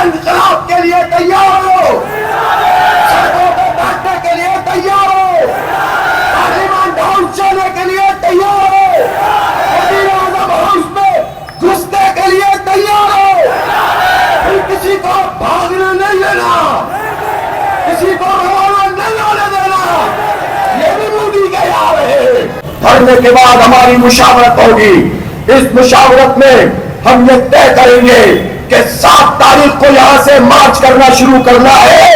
انقلاب کے لیے تیار ہو، سڑکوں پہ بیٹھنے کے لیے تیار ہو، پارلیمان ہاؤس جانے کے لیے تیار ہو، وزیر اعظم ہاؤس میں گھسنے کے لیے تیار ہو، پھر کسی کو بھاگنے نہیں دینا، کسی کو روانہ نہیں ہونے دینا، یہ بھی مودی کے یار ہے۔ پڑھنے کے بعد ہماری مشاورت ہوگی، اس مشاورت میں ہم یہ طے کریں گے کہ 7 تاریخ کو یہاں سے مارچ کرنا شروع کرنا ہے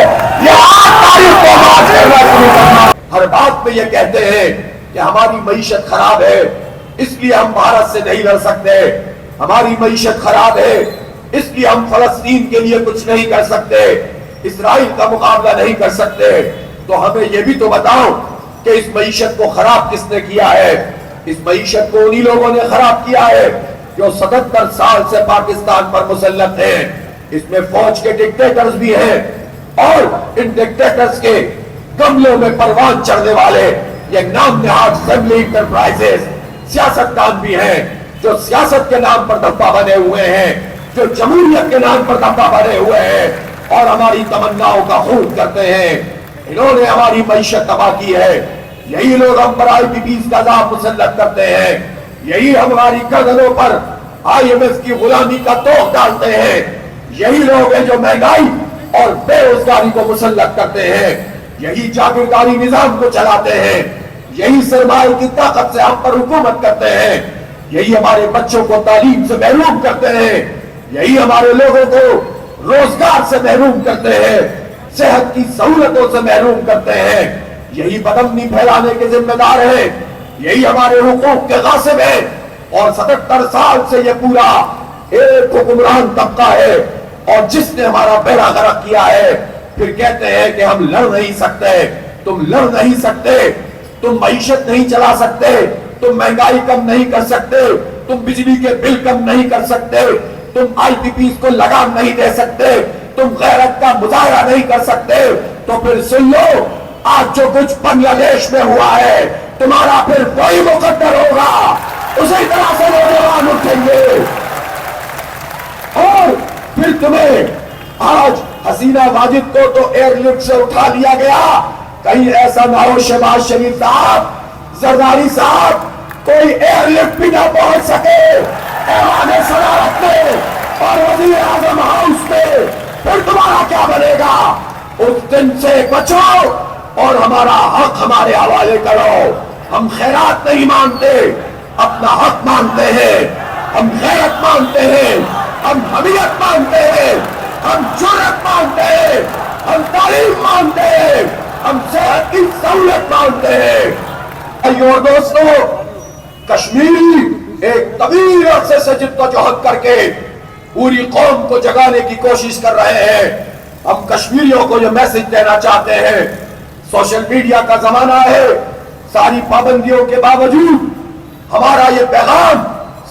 یا 8 تاریخ کو مارچ کرنا شروع کرنا ہے۔ ہر بات میں یہ کہتے ہیں کہ ہماری معیشت خراب ہے اس لیے ہم بھارت سے نہیں لڑ سکتے، ہماری معیشت خراب ہے اس لیے ہم فلسطین کے لیے کچھ نہیں کر سکتے، اسرائیل کا مقابلہ نہیں کر سکتے۔ تو ہمیں یہ بھی تو بتاؤ کہ اس معیشت کو خراب کس نے کیا ہے؟ اس معیشت کو انہی لوگوں نے خراب کیا ہے جو 77 سال سے پاکستان پر مسلط ہیں۔ اس میں فوج کے ڈکٹیٹرز بھی ہیں اور ان ڈکٹیٹرز کے گملوں میں پروان چڑھنے والے یہ نام نہاد فیملی انٹرپرائزز سیاستدان بھی ہیں جو سیاست کے نام پر دھبا بنے ہوئے ہیں، جو جمہوریت کے نام پر دھبا بنے ہوئے ہیں اور ہماری تمناؤں کا خون کرتے ہیں۔ انہوں نے ہماری معیشت تباہ کی ہے، یہی لوگ ہم پر IPPs کا عذاب مسلط کرتے ہیں، یہی ہماری گردنوں پر IMF کی غلامی کا توق ڈالتے ہیں، یہی لوگ ہیں جو مہنگائی اور بے روزگاری کو مسلط کرتے ہیں، یہی جاگیرداری نظام کو چلاتے ہیں، یہی سرمایہ کی طاقت سے ہم پر حکومت کرتے ہیں، یہی ہمارے بچوں کو تعلیم سے محروم کرتے ہیں، یہی ہمارے لوگوں کو روزگار سے محروم کرتے ہیں، صحت کی سہولتوں سے محروم کرتے ہیں، یہی بدامنی پھیلانے کے ذمہ دار ہیں، یہی ہمارے حقوق کے غاصب ہیں۔ اور 77 سال سے یہ پورا ایک حکمران طبقہ ہے اور جس نے ہمارا بیڑا غرق کیا ہے، پھر کہتے ہیں کہ ہم لڑ نہیں سکتے۔ تم لڑ نہیں سکتے، تم معیشت نہیں چلا سکتے، تم مہنگائی کم نہیں کر سکتے، تم بجلی کے بل کم نہیں کر سکتے، تم IPPs کو لگام نہیں دے سکتے، تم غیرت کا مظاہرہ نہیں کر سکتے۔ تو پھر سن لو، آج جو کچھ بنگلہ دیش میں ہوا ہے تمہارا پھر وہی مقدر ہوگا، اسی طرح سے نوجوان اٹھیں گے اور پھر تمہیں آج حسینہ واجد کو تو ایئر لفٹ سے اٹھا لیا گیا، کہیں ایسا نہ ہو شہباز شریف صاحب، زرداری صاحب، کوئی ایئر لفٹ بھی نہ پہنچ سکے ایوان صدارت میں اور وزیر اعظم ہاؤس میں، پھر تمہارا کیا بنے گا؟ اس دن سے بچو اور ہمارا حق ہمارے حوالے کرو۔ ہم خیرات نہیں مانتے، اپنا حق مانتے ہیں، ہم غیرت مانتے ہیں، ہم حمیت مانتے ہیں، ہم جرأت مانتے ہیں، ہم تعلیم مانتے ہیں، ہم صحت کی سہولت مانتے ہیں۔ اور دوستو، کشمیری ایک طویل عرصے سے جدوجہد کر کے پوری قوم کو جگانے کی کوشش کر رہے ہیں۔ ہم کشمیریوں کو یہ میسج دینا چاہتے ہیں، سوشل میڈیا کا زمانہ ہے، ساری پابندیوں کے باوجود ہمارا یہ پیغام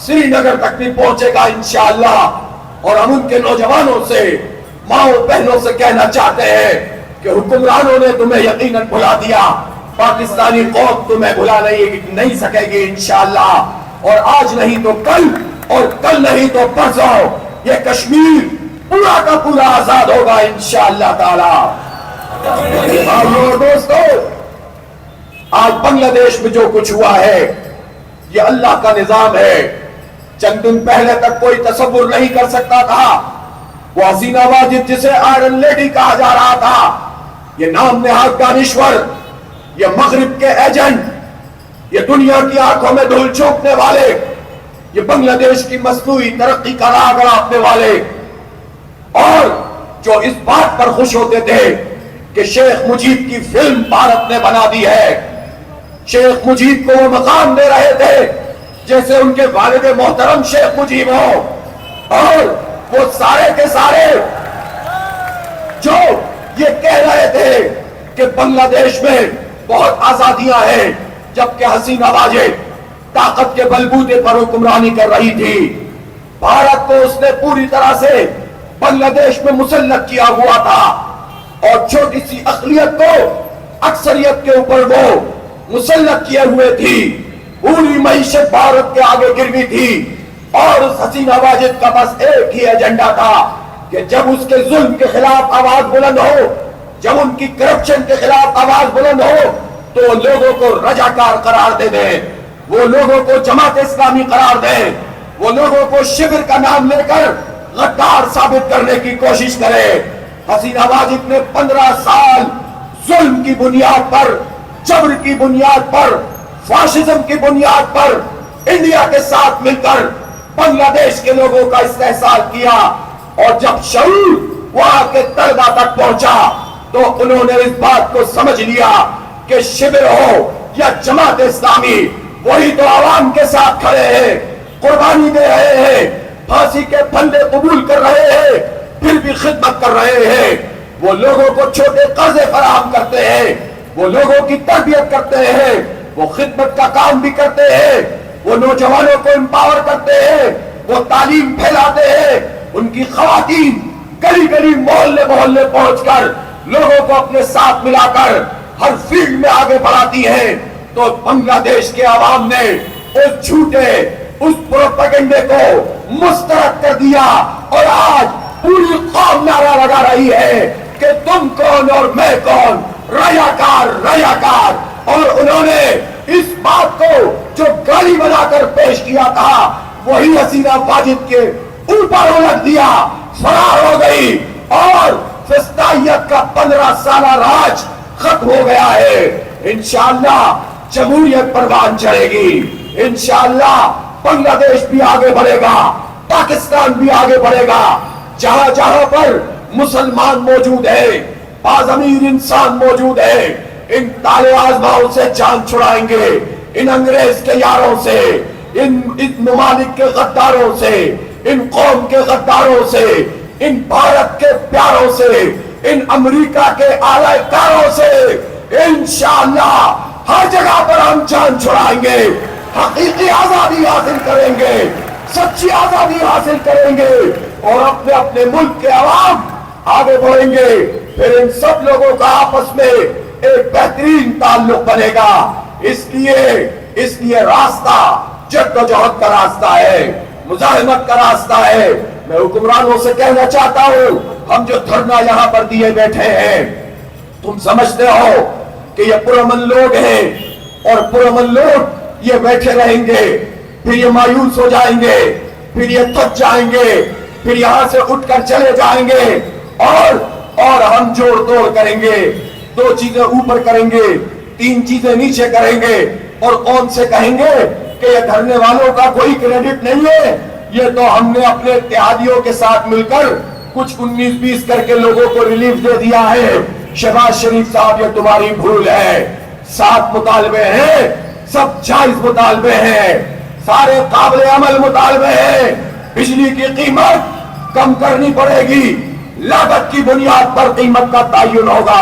سری نگر تک بھی پہنچے گا انشاءاللہ، اور ہم ان کے نوجوانوں سے، ماؤں بہنوں سے کہنا چاہتے ہیں کہ حکمرانوں نے تمہیں یقیناً بھلا دیا، پاکستانی قوم تمہیں بھلا نہیں سکے گی انشاءاللہ، اور آج نہیں تو کل اور کل نہیں تو پرسوں یہ کشمیر پورا کا پورا آزاد ہوگا انشاءاللہ تعالی۔ اور دوستو، آج بنگلہ دیش میں جو کچھ ہوا ہے یہ اللہ کا نظام ہے۔ چند دن پہلے تک کوئی تصور نہیں کر سکتا تھا وہ حسینہ واجد جسے آئرن لیڈی کہا جا رہا تھا، یہ نام نہاد دانشور، یہ مغرب کے ایجنٹ، یہ دنیا کی آنکھوں میں دھول جھونکنے والے، یہ بنگلہ دیش کی مصنوعی ترقی کا راہ گڑھانے والے، اور جو اس بات پر خوش ہوتے تھے کہ شیخ مجیب کی فلم بھارت نے بنا دی ہے، شیخ مجیب کو وہ مقام دے رہے تھے جیسے ان کے والد محترم شیخ مجیب ہو، اور وہ سارے کے سارے جو یہ کہہ رہے تھے کہ بنگلہ دیش میں بہت آزادیاں ہیں، جبکہ حسینہ واجد طاقت کے بلبوتے پر حکمرانی کر رہی تھی۔ بھارت کو اس نے پوری طرح سے بنگلہ دیش میں مسلط کیا ہوا تھا، اور چھوٹی سی اقلیت کو اکثریت کے اوپر وہ مسلط کیے ہوئے تھی۔ پوری معیشت بھارت کے آگے گروی تھی، اور اس حسینہ واجد کا بس ایک ہی ایجنڈا تھا کہ جب اس کے ظلم کے خلاف آواز بلند ہو، جب ان کی کرپشن کے خلاف آواز بلند ہو، تو لوگوں کو رجاکار قرار دے دیں، وہ لوگوں کو جماعت اسلامی قرار دیں، وہ لوگوں کو شبر کا نام لے کر غدار ثابت کرنے کی کوشش کرے۔ حسینہ واجد نے 15 سال ظلم کی بنیاد پر، جبر کی بنیاد پر، فاشزم کی بنیاد پر انڈیا کے ساتھ مل کر بنگلہ دیش کے لوگوں کا استحصال کیا، اور جب شعور وہاں کے طلبہ تک پہنچا تو انہوں نے اس بات کو سمجھ لیا کہ شبر ہو یا جماعت اسلامی، وہی تو عوام کے ساتھ کھڑے ہیں، قربانی دے رہے ہیں، پھانسی کے پھندے قبول کر رہے ہیں، پھر بھی خدمت کر رہے ہیں۔ وہ لوگوں کو چھوٹے قرضے فراہم کرتے ہیں، وہ لوگوں کی تربیت کرتے ہیں، وہ خدمت کا کام بھی کرتے ہیں، وہ نوجوانوں کو امپاور کرتے ہیں، وہ تعلیم پھیلاتے ہیں، ان کی خواتین گلی گلی محلے محلے پہنچ کر لوگوں کو اپنے ساتھ ملا کر ہر فیلڈ میں آگے بڑھاتی ہیں۔ تو بنگلہ دیش کے عوام نے اس جھوٹے، اس پروپیگنڈے کو مسترد کر دیا، اور آج پوری قوم نعرہ لگا رہی ہے کہ تم کون اور میں کون، ریاکار ریاکار۔ اور انہوں نے اس بات کو جو گالی بنا کر پیش کیا تھا، وہی حسینہ واجد کے اوپر الٹ دیا، فرار ہو گئی، اور فسطائیت کا 15 سالہ راج ختم ہو گیا ہے۔ انشاءاللہ جمہوریت پروان چڑھے گی، انشاءاللہ بنگلہ دیش بھی آگے بڑھے گا، پاکستان بھی آگے بڑھے گا۔ جہاں جہاں پر مسلمان موجود ہے، باضمیر انسان موجود ہے، ان تالے آزماؤں سے جان چھڑائیں گے، ان انگریز کے یاروں سے، ان ممالک کے غداروں سے، ان قوم کے غداروں سے، ان بھارت کے پیاروں سے، ان امریکہ کے اعلی کاروں سے انشاءاللہ ہر جگہ پر ہم جان چھڑائیں گے، حقیقی آزادی حاصل کریں گے، سچی آزادی حاصل کریں گے، اور اپنے اپنے ملک کے عوام آگے بڑھیں گے۔ پھر ان سب لوگوں کا آپس میں ایک بہترین تعلق بنے گا۔ اس لیے راستہ جدوجہد کا راستہ ہے، مزاحمت کا راستہ ہے۔ میں حکمرانوں سے کہنا چاہتا ہوں، ہم جو دھرنا یہاں پر دیے بیٹھے ہیں، تم سمجھتے ہو کہ یہ پرامن لوگ ہیں، اور پرامن لوگ یہ بیٹھے رہیں گے، پھر یہ مایوس ہو جائیں گے، پھر یہ تھک جائیں گے، پھر یہاں سے اٹھ کر چلے جائیں گے، اور ہم جوڑ توڑ کریں گے، 2 چیزیں اوپر کریں گے، 3 چیزیں نیچے کریں گے، اور قوم سے کہیں گے کہ یہ دھرنے والوں کا کوئی کریڈٹ نہیں ہے، یہ تو ہم نے اپنے اتحادیوں کے ساتھ مل کر کچھ 19-20 کر کے لوگوں کو ریلیف دے دیا ہے۔ شہباز شریف صاحب، یہ تمہاری بھول ہے۔ 7 مطالبے ہیں، سب جائز مطالبے ہیں، سارے قابل عمل مطالبے ہیں۔ بجلی کی قیمت کم کرنی پڑے گی، لاگت کی بنیاد پر قیمت کا تعین ہوگا،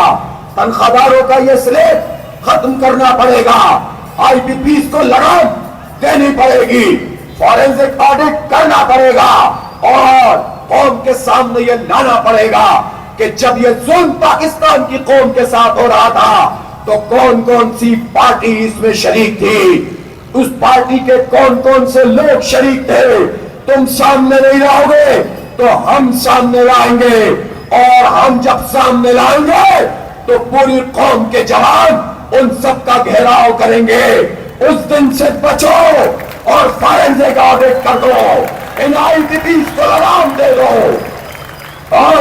تنخواہ داروں کا یہ سلیب ختم کرنا پڑے گا، آئی پی پیز کو لگام دینی پڑے گی، فورینسک آڈٹ کرنا پڑے گا، اور قوم کے سامنے یہ لانا پڑے گا کہ جب یہ ظلم پاکستان کی قوم کے ساتھ ہو رہا تھا تو کون کون سی پارٹی اس میں شریک تھی، اس پارٹی کے کون کون سے لوگ شریک تھے۔ تم سامنے نہیں لاؤ گے تو ہم سامنے لائیں گے، اور ہم جب سامنے لائیں گے تو پوری قوم کے جوان ان سب کا گھیراؤ کریں گے۔ اس دن سے بچو اور فورینسک آڈٹ کر دو، ان آئی ٹی پیز کو لگام دے دو۔ اور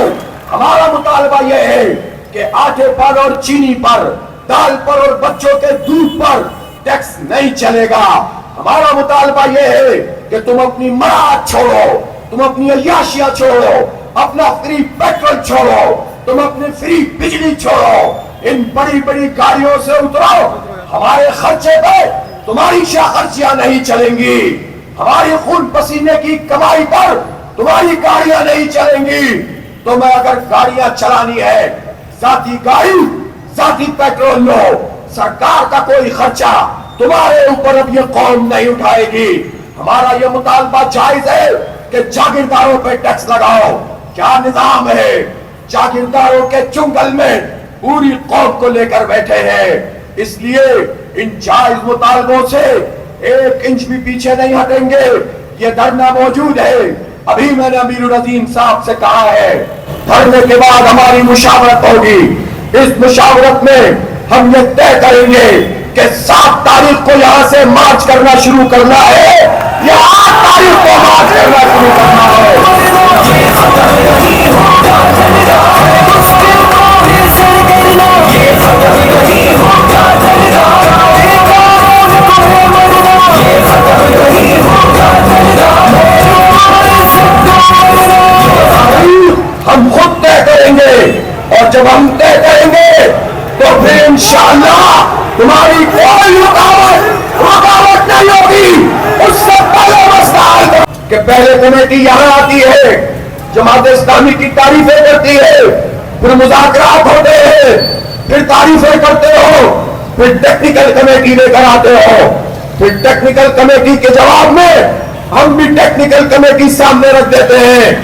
ہمارا مطالبہ یہ ہے کہ آٹے پر اور چینی پر، دال پر اور بچوں کے دودھ پر ٹیکس نہیں چلے گا۔ ہمارا مطالبہ یہ ہے کہ تم اپنی مراعات چھوڑو، تم اپنی عیاشیاں چھوڑو، اپنا فری پیٹرول چھوڑو، تم اپنی فری بجلی چھوڑو، ان بڑی بڑی گاڑیوں سے اترو۔ ہمارے خرچے پہ تمہاری شاخرچیاں نہیں چلیں گی، ہماری خون پسینے کی کمائی پر تمہاری گاڑیاں نہیں چلیں گی۔ تمہیں اگر گاڑیاں چلانی ہے، ذاتی گاڑی، ذاتی پیٹرول لو، سرکار کا کوئی خرچہ تمہارے اوپر اب یہ قوم نہیں اٹھائے گی۔ ہمارا یہ مطالبہ جائز ہے کہ جاگیرداروں پہ ٹیکس لگاؤ۔ کیا نظام ہے، جاگیرداروں کے چنگل میں پوری قوم کو لے کر بیٹھے ہیں۔ اس لیے ان جائز مطالبوں سے 1 انچ بھی پیچھے نہیں ہٹیں گے۔ یہ دھرنا موجود ہے، ابھی میں نے امیر العظیم صاحب سے کہا ہے دھرنے کے بعد ہماری مشاورت ہوگی. اس مشاورت میں ہم یہ طے کریں گے کہ 7 تاریخ کو یہاں سے مارچ کرنا شروع کرنا ہے یا 8 تاریخ کو مارچ کرنا شروع کرنا ہے. ہم خود طے کریں گے اور جب ہم طے کریں گے تو پھر انشاءاللہ تمہاری کوئی رکاوٹ نہیں ہوگی. اس سے پہلے مسئلہ کہ پہلے کمیٹی یہاں آتی ہے, جماعت اسلامی کی تعریفیں کرتی ہے, پھر مذاکرات ہوتے ہیں, پھر تعریفیں کرتے ہو, پھر ٹیکنیکل کمیٹی لے کر آتے ہو, پھر ٹیکنیکل کمیٹی کے جواب میں ہم بھی ٹیکنیکل کمیٹی سامنے رکھ دیتے ہیں.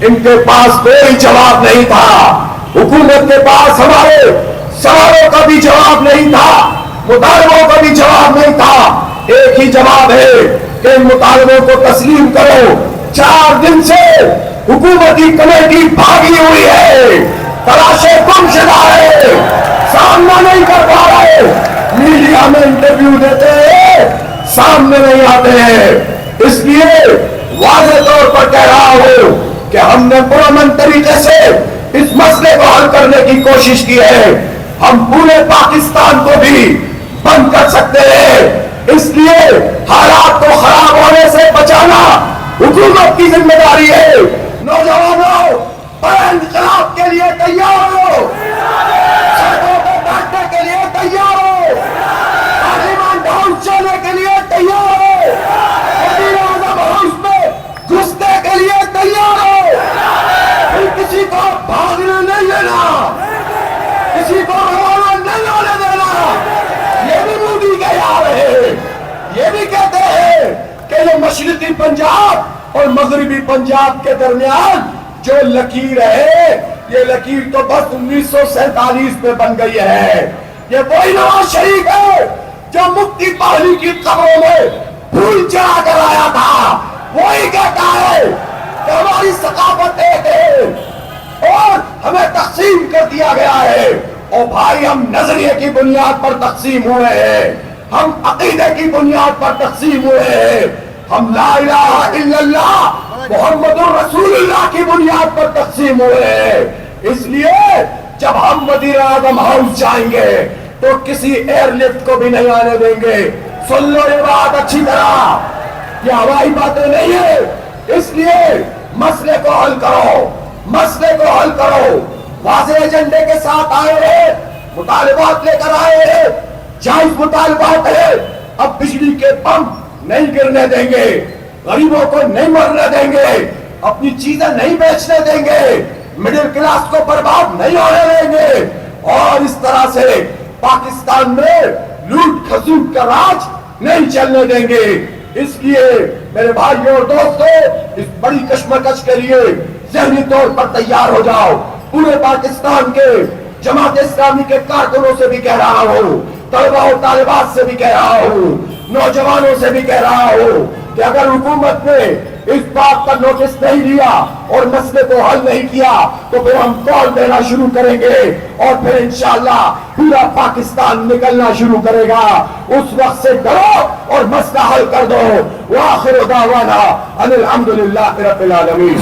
ان کے پاس کوئی جواب نہیں تھا, حکومت کے پاس ہمارے سوالوں کا بھی جواب نہیں تھا, مطالبوں کا بھی جواب نہیں تھا. ایک ہی جواب ہے کہ ان مطالبوں کو تسلیم کرو. 4 دن سے حکومتی کمیٹی بھاگی ہوئی ہے, تلاشے گم شدہ ہے, سامنا نہیں کر پا رہے, میڈیا میں انٹرویو دیتے ہیں, سامنے نہیں آتے ہیں. اس لیے واضح طور پر کہہ رہا ہوں کہ ہم نے پرامن طریقے سے اس مسئلے کو حل کرنے کی کوشش کی ہے. ہم پورے پاکستان کو بھی بند کر سکتے ہیں. اس لیے حالات کو خراب ہونے سے بچانا حکومت کی ذمہ داری ہے. نوجوانوں, بڑے انقلاب کے لیے تیار ہو, سڑکوں پہ بیٹھنے کے لیے تیار ہو, پارلیمان ہاؤس جانے کے لیے تیار ہو, وزیر اعظم ہاؤس میں گھسنے کے لیے تیار ہو. پھر کسی کو بھاگنے نہیں دینا, کسی کو روانہ نہیں ہونے دینا. یہ بھی مودی کے یار ہے, یہ بھی کہتے ہیں کہ یہ مشرقی پنجاب اور مغربی پنجاب کے درمیان جو لکیر ہے, یہ لکیر تو بس 1947 میں بن گئی ہے. یہ وہی نواز شریف ہے جو مفتی پہلی کی قبروں میں پھول چڑھا کر آیا تھا. وہی کہتا ہے کہ ہماری ثقافت ایک ہے اور ہمیں تقسیم کر دیا گیا ہے. اور بھائی, ہم نظریے کی بنیاد پر تقسیم ہوئے ہیں, ہم عقیدے کی بنیاد پر تقسیم ہوئے ہیں, ہم لا الہ الا اللہ محمد رسول اللہ کی بنیاد پر تقسیم ہوئے ہیں. اس لیے جب ہم وزیر اعظم ہاؤس جائیں گے تو کسی ایئر لفٹ کو بھی نہیں آنے دیں گے. سن لو یہ بات اچھی طرح, یہ ہوائی باتیں نہیں ہے. اس لیے مسئلے کو حل کرو, مسئلے کو حل کرو. واضح ایجنڈے کے ساتھ آئے ہیں, مطالبات لے کر آئے ہیں, جائز مطالبات ہے. اب بجلی کے پمپ نہیں گرنے دیں گے, غریبوں کو نہیں مرنے دیں گے, اپنی چیزیں نہیں بیچنے دیں گے, مڈل کلاس کو برباد نہیں ہونے دیں گے, اور اس طرح سے پاکستان میں لوٹ کھسوٹ کا راج نہیں چلنے دیں گے. اس لیے میرے بھائیوں اور دوستوں, اس بڑی کشمکش کے لیے ذہنی طور پر تیار ہو جاؤ. پورے پاکستان کے جماعت اسلامی کے کارکنوں سے بھی کہہ رہا ہوں, طلبہ اور طالبات سے بھی کہہ رہا ہوں, نوجوانوں سے بھی کہہ رہا ہوں کہ اگر حکومت نے اس بات کا نوٹس نہیں لیا اور مسئلے کو حل نہیں کیا تو پھر ہم کال دینا شروع کریں گے اور پھر انشاءاللہ پورا پاکستان نکلنا شروع کرے گا. اس وقت سے ڈرو اور مسئلہ حل کر دو. وآخر دعوانا ان الحمدللہ رب العالمین.